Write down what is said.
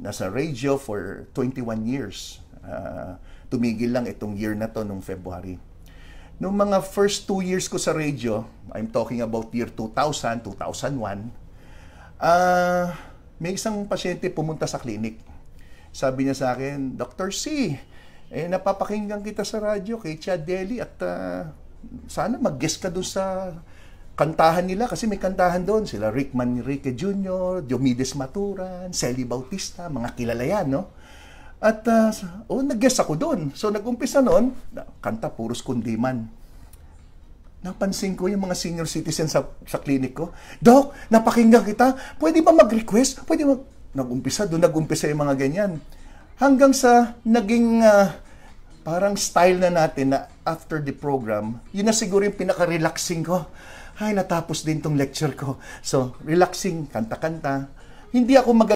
nasa radio for 21 years. Tumigil lang itong year na to nung February. Nung mga first 2 years ko sa radio, I'm talking about year 2000, 2001, may isang pasyente pumunta sa clinic. Sabi niya sa akin, Dr. C, napapakinggan kita sa radyo kay Chad Deli at sana mag-guest ka doon sa kantahan nila kasi may kantahan doon. Sila Rick Manrique Jr., Diomedes Maturan, Celi Bautista, mga kilala yan, no? At nag-guest ako doon. So nag-umpisa noon, kanta puros kundiman. Napansin ko yung mga senior citizen sa clinic ko, Doc, napakinggan kita, pwede ba mag-request? Pwede mag... Nag-umpisa yung mga ganyan. Hanggang sa naging parang style na natin na after the program, yun na siguro yung pinaka-relaxing ko. Ay, natapos din tong lecture ko. So, relaxing, kanta-kanta. Hindi ako